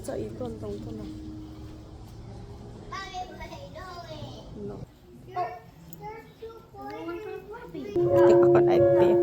cho ý con tổng con nào. No. Con này bé.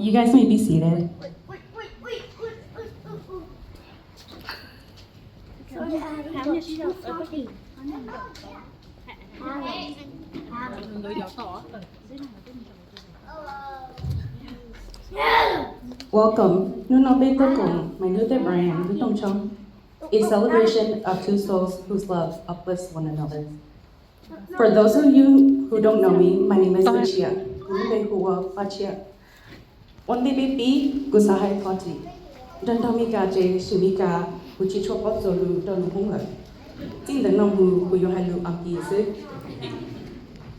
You guys may be seated. Welcome, Nou&Bryan, a celebration of two souls whose love uplifts one another. For those of you who don't know me, my name is Lucia. One baby gusahay pati. Dantamika J Shumika, Uchichopo Solu Donuhunga. Tindanomhu Kuyohalu Ampisu.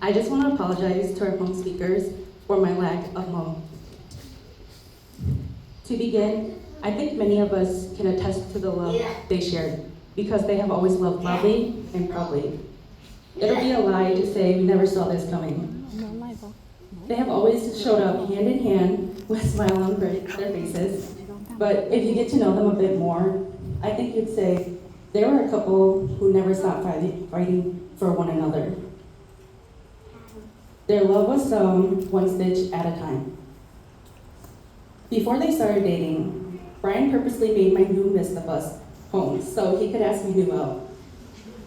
I just want to apologize to our home speakers for my lack of mom. To begin, I think many of us can attest to the love they shared because they have always loved loudly and proudly. It'll be a lie to say we never saw this coming. They have always showed up hand in hand with a smile on their faces. But if you get to know them a bit more, I think you'd say they were a couple who never stopped fighting for one another. Their love was sown one stitch at a time. Before they started dating, Bryan purposely made my new miss the bus home so he could ask my new out.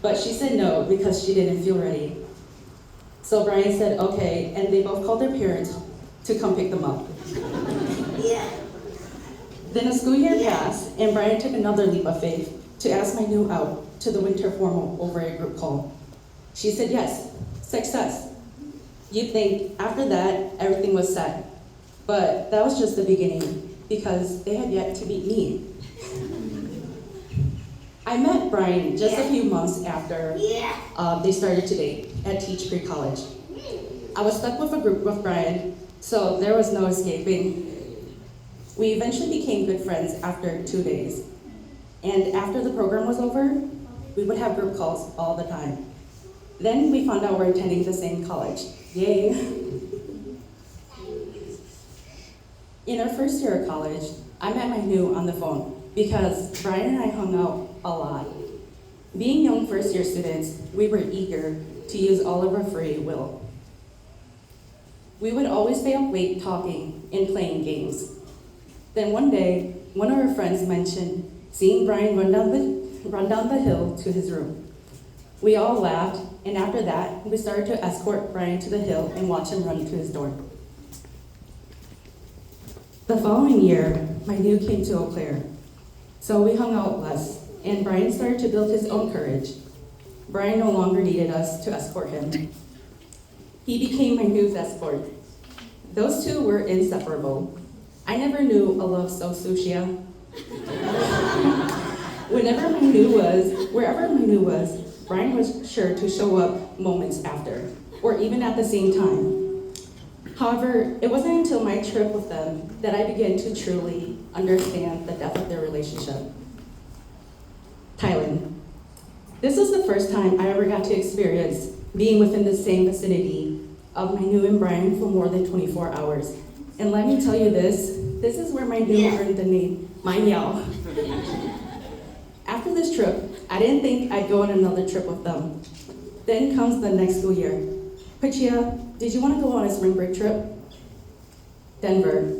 But she said no because she didn't feel ready. So Bryan said okay, and they both called their parents to come pick them up. Then a school year passed, and Bryan took another leap of faith to ask my new out to the winter formal over a group call. She said yes, success. You'd think after that, everything was set. But that was just the beginning, because they had yet to meet me. I met Bryan just a few months after they started to date at Teach Creek College. I was stuck with a group with Bryan, so there was no escaping. We eventually became good friends after 2 days. And after the program was over, we would have group calls all the time. Then we found out we're attending the same college. Yay. In our first year of college, I met my new on the phone because Bryan and I hung out a lot. Being young first-year students, we were eager to use all of our free will. We would always stay up late talking and playing games. Then one day, one of our friends mentioned seeing Bryan run down the hill to his room. We all laughed, and after that, we started to escort Bryan to the hill and watch him run to his door. The following year, my new came to Eau Claire, so we hung out less, and Bryan started to build his own courage. Bryan no longer needed us to escort him. He became my new's escort. Those two were inseparable. I never knew a love so sushia. Wherever my new was, Bryan was sure to show up moments after, or even at the same time. However, it wasn't until my trip with them that I began to truly understand the depth of their relationship. Thailand. This was the first time I ever got to experience being within the same vicinity of my new and Bryan for more than 24 hours. And let me tell you this is where my new earned the name, Mein Yao. After this trip, I didn't think I'd go on another trip with them. Then comes the next school year. Pachia, did you want to go on a spring break trip? Denver.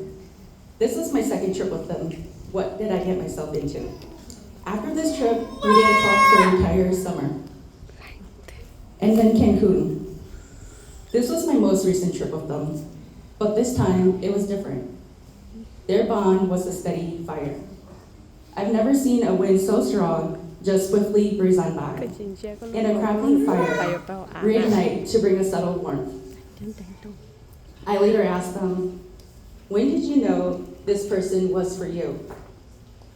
This was my second trip with them. What did I get myself into? After this trip, we did a talk for an entire summer. And then Cancun. This was my most recent trip with them, but this time it was different. Their bond was a steady fire. I've never seen a wind so strong just swiftly breeze on by, and a crackling fire reignite to bring a settled warmth. I later asked them, when did you know this person was for you?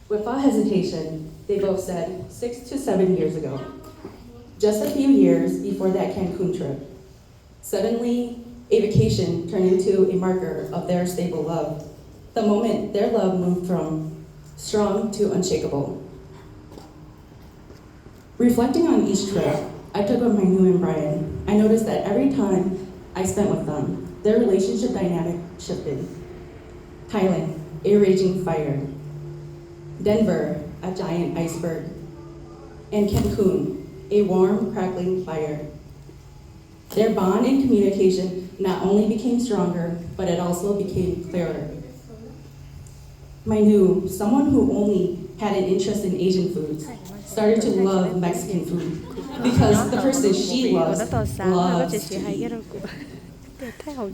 Without hesitation, they both said 6 to 7 years ago, just a few years before that Cancun trip. Suddenly, a vacation turned into a marker of their stable love. The moment their love moved from strong to unshakable. Reflecting on each trip I took with my Nou&Bryan, I noticed that every time I spent with them, their relationship dynamic shifted. Thailand, a raging fire. Denver, a giant iceberg. And Cancun, a warm, crackling fire. Their bond and communication not only became stronger, but it also became clearer. My new, someone who only had an interest in Asian foods, started to love Mexican food because the person she loves to eat.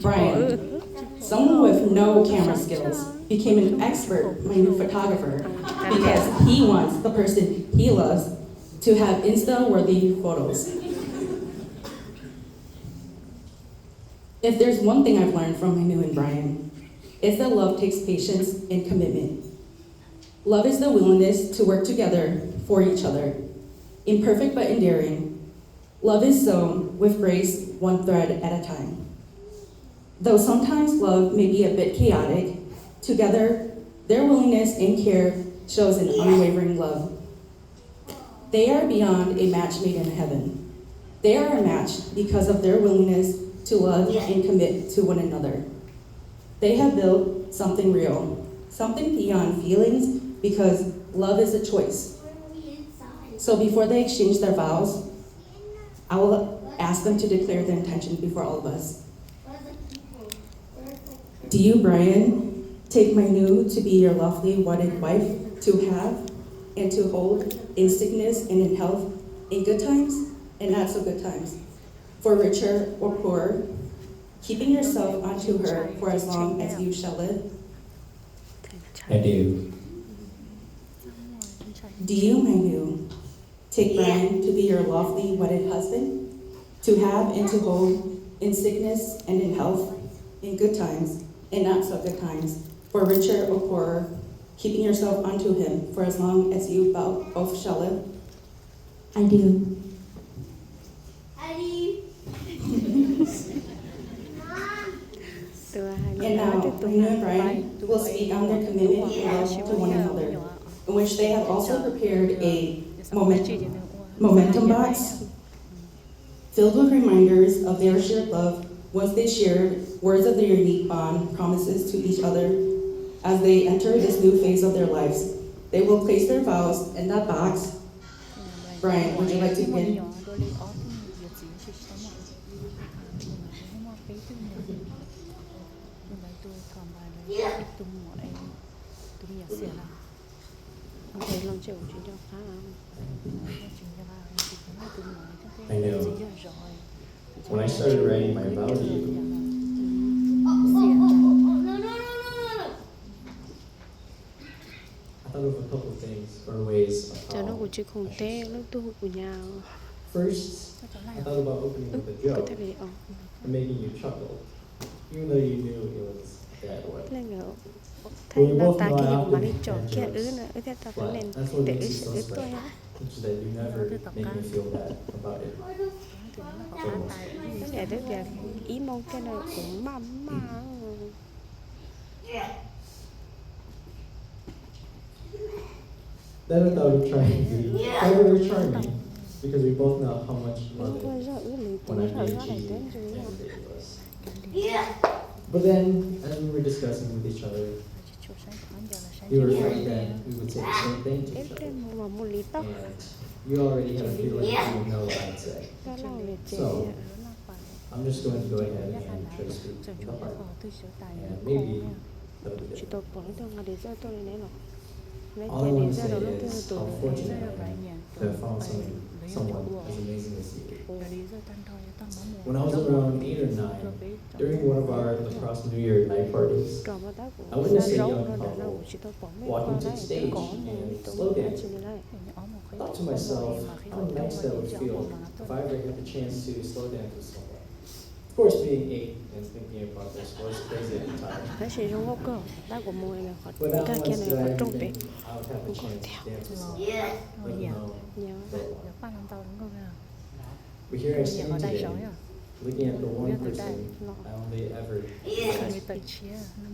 Brian, someone with no camera skills, became an expert minute photographer because he wants the person he loves to have Insta-worthy photos. If there's one thing I've learned from my Nou&Bryan, it's that love takes patience and commitment. Love is the willingness to work together for each other, imperfect but endearing. Love is sown with grace, one thread at a time. Though sometimes love may be a bit chaotic, together, their willingness and care shows an unwavering love. They are beyond a match made in heaven. They are a match because of their willingness to love and commit to one another. They have built something real, something beyond feelings, because love is a choice. So before they exchange their vows, I will ask them to declare their intention before all of us. Do you, Brian, take my new to be your lovely wedded wife, to have and to hold in sickness and in health, in good times and not so good times, for richer or poorer, keeping yourself unto her for as long as you shall live? I do. Do you, my new, take Brian to be your lawfully wedded husband, to have and to hold in sickness and in health, in good times and not so good times, for richer or poorer, keeping yourself unto him for as long as you both shall live? I do. And now, my Nou&Bryan will speak on their commitment and love to one another, in which they have also prepared a momentum box filled with reminders of their shared love once they shared words of their unique bond, promises to each other as they enter this new phase of their lives. They will place their vows in that box. Brian, would you like to begin? I know. When I started writing my vow to you, I thought of a couple of things or ways of Cho nó how của chị không I té should nó tu của nhau. First, I thought about opening with a Cứ joke thế này and making you chuckle, even though you knew it was a bad one. là ngờ thấy nó ta cái gì mà đi chọn kia ứ nữa ứ thế ta phải But nên that's what để makes ứ it so sự ứ special, tôi á. which is that you never make me feel bad about it. Almost. Cái này tức là ý mong cái này cũng mắm mà. Then I thought of trying to be clever or charming, because we both know how much you love Ôi it giời ứ lì when tưởng I'm rồi being nó lại cheeky đến rồi and á. ridiculous. But then, as we were discussing with each other, You were afraid that we would say the same thing to Em each other. trên mua một lít tóc. And you already had a feeling you would know what I'd say. Đó là người trẻ. So, I'm just going to go ahead and try to speak from the heart. And maybe that'll be Chị good. tôi bỏ tôi mà để ra tôi này rồi. Lấy All I tiền để want to ra say rồi lúc is tôi how tuổi. fortunate I am to have found someone as amazing as you. When I was around 8 or 9, during one of our lacrosse New Year night parties, Trò mà tác I của witnessed xa a râu young rồi đó couple đâu chị tôi bỏ mấy walking con to the đấy stage có một and tôi slow đã dance. chị này. I thought to myself how nice that would feel if I ever had the chance to slow dance with someone. Of course, being 8 and thinking about this was crazy at the time. Thế chị rong ngốc cơ, tác của mùi này khỏi But now các once kia that này khỏi I trông think bể. I would have the chance to dance with someone, let them know Nhớ. that but here I stand today, looking at the one person I only ever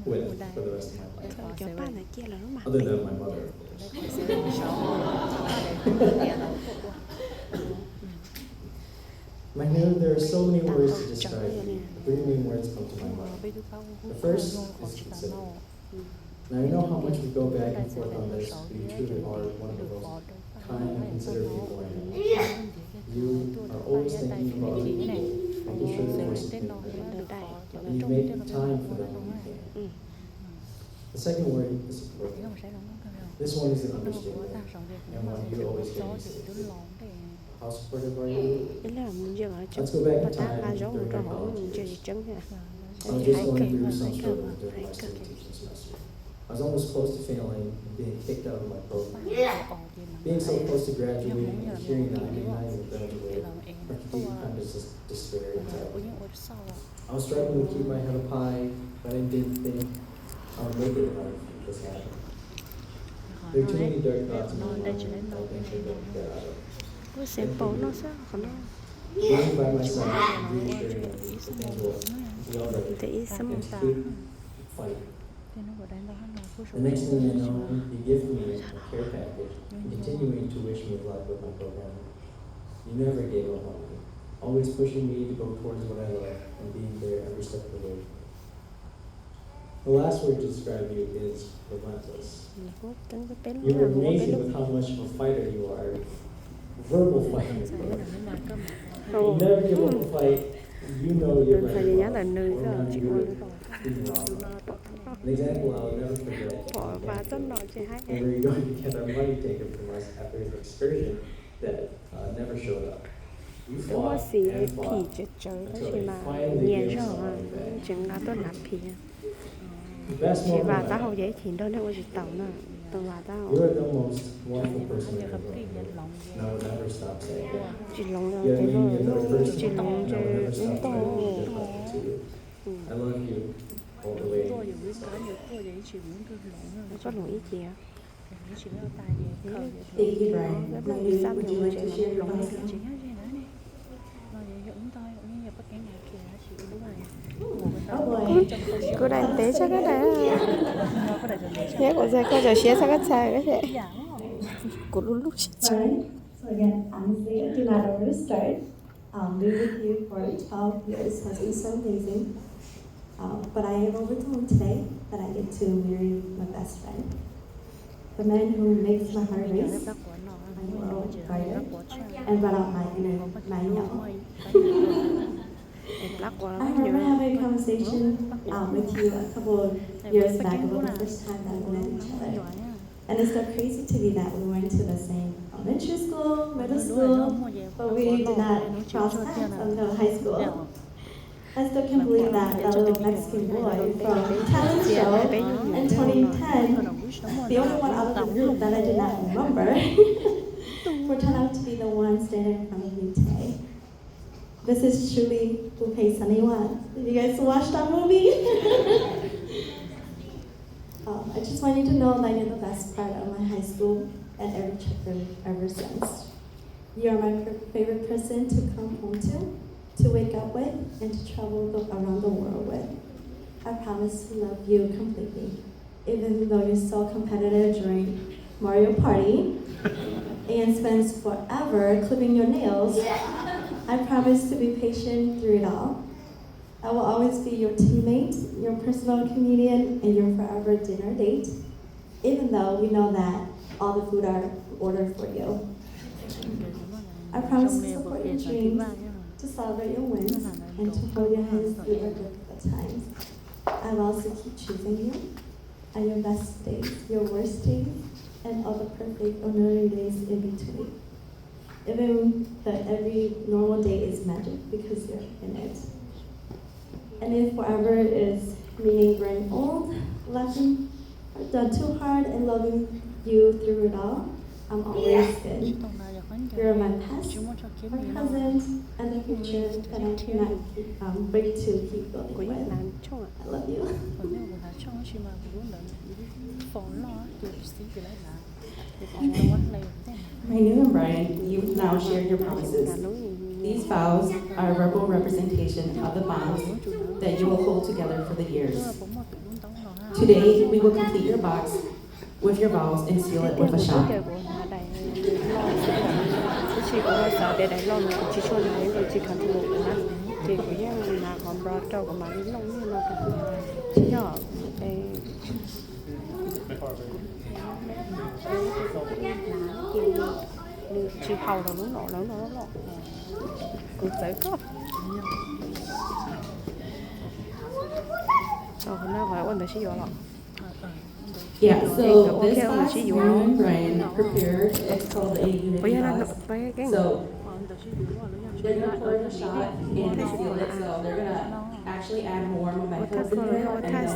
with for the rest of my life, Thôi cho ba này kia là nó mặc. other than my mother, of course. There are so many words to describe you. Three main words come to my mind. The first is consider. Now you know how much we go back and forth on this, but you truly are one of the most kind and considerate people I know. You are always thinking about other people, making sure their voices being heard. And you make time for them when you can. The second word is support. This one is an understatement, and one you always hear me say. How supportive are you? Ý là mình giờ ở chỗ Let's go back mà in tác time ba rong during cho my họ college mình chơi years. gì trắng nha. I was just going through some struggles during my student teaching semester. I was almost close to failing and being kicked out of my program. Being so close to graduating and hearing that I may not even graduate left deep kind of despair and anxiety. I was struggling to keep my head up high, but I didn't think I would make it in life if this happened. There are too many dark thoughts in my mind I think I don't get out of. Có sẽ bỏ nó sao còn nó Being by myself and reassuring me that things will be all right. để xong And to keep fighting. The next thing I know, you give me a care package, continuing to wish me luck with my program. You never gave up on me, always pushing me to go towards what I love and being there every step of the way. The last word to describe you is relentless. You're amazing with how much of a fighter you are. Verbal fighter. You never give up a fight. You know you're Đừng phải right. nhớ là nữ Or rồi not chị good con at being wrong. An example I'll never forget. bỏ và tất nọ chị hai When we were going to get our money taken from us after an excursion that never showed up. You đúng là fought xì and phỉ fought chết trời đó until chị they mà finally nhẹ gave rồi us mà our money back. chừng là tôi nạp phỉ The best chị moment bà of ta my hầu life. giấy thì đâu nếu chị tàu nè từ bà ta You are the most wonderful person I ever met, and I will never stop saying that. chị lòng đâu You're chị me another rồi person, chị and I lòng will chị never stop đúng trying to be to good husband to you. I love you all the way. có lỗi gì ạ Thank you, Brian. rất Now, là đi xăm would you nhiều like chị to share your lòng thoughts now? Oh boy. cô đang té chắc cái này nhớ của xe cô giờ xé sang cái xe cái gì cô lúc lúc Brian, so again, honestly, I do not know where to start. Being with you for 12 years has been so amazing. But I am overwhelmed today that I get to marry my best friend. The man who makes my heart race, my world brighter, and brought out my inner man. I remember having a conversation with you a couple of years back about the first time that we met each other. And it's so crazy to me that we went to the same elementary school, middle school, but we did not cross paths until high school. I still can't believe that that little Mexican boy from talent show in 2010, the only one out of the group that I did not remember, would turn out to be the one standing in front of me today. This is truly Bouquet Sunny One. Did you guys watch that movie? I just want you to know that you're the best part of my high school and every chapter ever since. You are my favorite person to come home to wake up with, and to travel around the world with. I promise to love you completely, even though you're so competitive during Mario Party and spends forever clipping your nails. I promise to be patient through it all. I will always be your teammate, your personal comedian, and your forever dinner date, even though we know that all the food are ordered for you. I promise to support your dreams, to celebrate your wins, and to hold your hands through your difficult times. I will also keep choosing you at your best days, your worst days, and all the perfect ordinary days in between. Even that every normal day is magic because you're in it. And if forever is meaning growing old, laughing done too hard, and loving you through it all, I'm always good. You're my past, my present, and the future that I cannot wait to keep going with. I love you. My Nou&Bryan, you've now shared your promises. These vows are a verbal representation of the bonds that you will hold together for the years. Today, we will complete your box with your vows and seal it with a shot. chị cũng là sợ để đại long chị cho này rồi chị cần một cái chị cũng như là còn bro trâu của mà đi long như là chị nhỏ đây chị hầu rồi nó nọ cũng phải có nó phải ổn được chị vô lọ. Yeah, so this box Nou&Bryan prepared, it's called a unity box. So they're gonna pour the shot and seal it, so they're gonna actually add more mementos in there, and then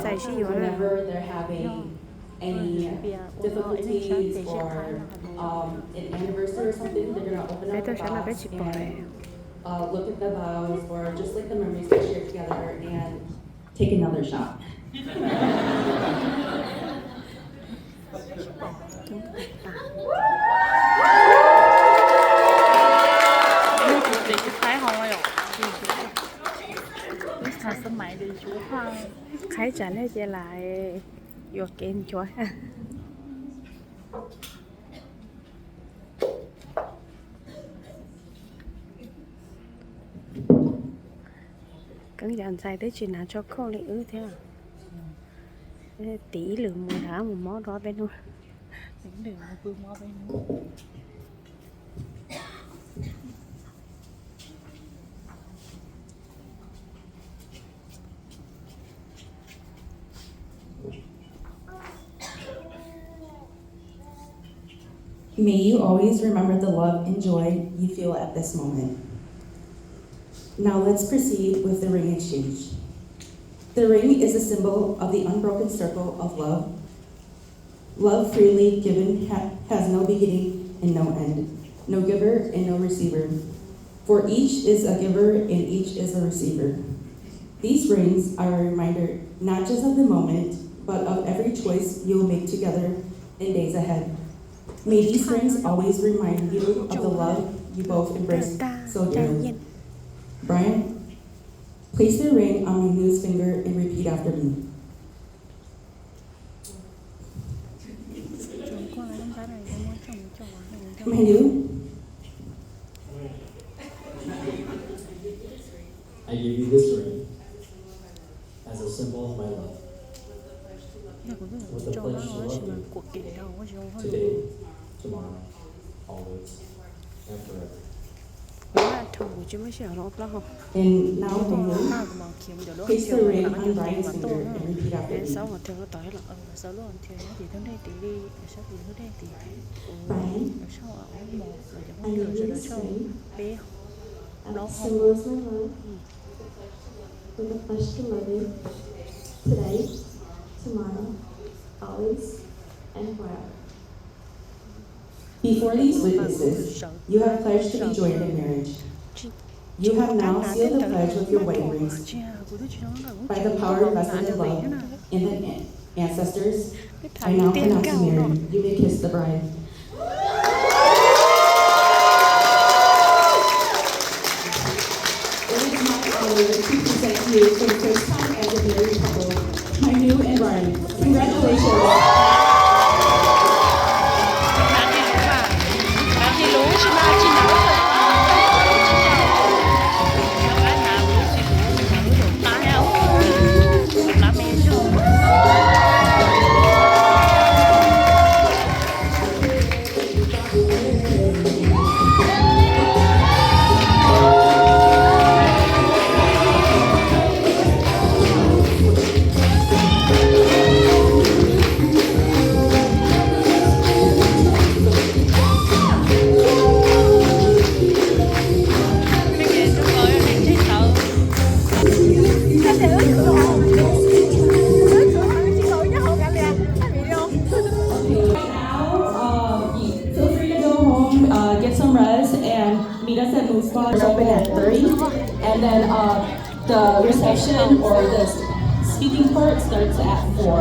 whenever they're having any difficulties or an anniversary or something, they're gonna open up the box and look at the vows or just like the memories they shared together and take another shot. khai trả lời trở lại vô kênh chúa ha cứng dàn dài tới chuyện nào cho cô lại ư thế à tí lượng mùi đá một món đó bên luôn May you always remember the love and joy you feel at this moment. Now let's proceed with the ring exchange. The ring is a symbol of the unbroken circle of love. Love freely given has no beginning and no end, no giver and no receiver. For each is a giver and each is a receiver. These rings are a reminder not just of the moment, but of every choice you will make together in days ahead. May these rings always remind you of the love you both embrace so dearly. Bryan, place the ring on my Nou's finger and repeat after me. My Nou, I give you this ring as a symbol of my love. With a pledge to love you today, tomorrow, always, and forever. and now Daniel, place the ring on Bryan's finger and repeat after me. Bryan, I give you this ring as a symbol of my love. With a pledge to love you today, tomorrow, always, and forever. Before these witnesses, you have pledged to be joined in marriage. You have now sealed the pledge with your wedding rings. By the power vested in love in the ancestors, I now pronounce you married. You may kiss the bride. It is my honor to present to you for the first time as a married couple, my Nou&Bryan. Congratulations. get some rest and meet us at Moose Bar. It's open at 3. And then the reception or the speaking part starts at 4.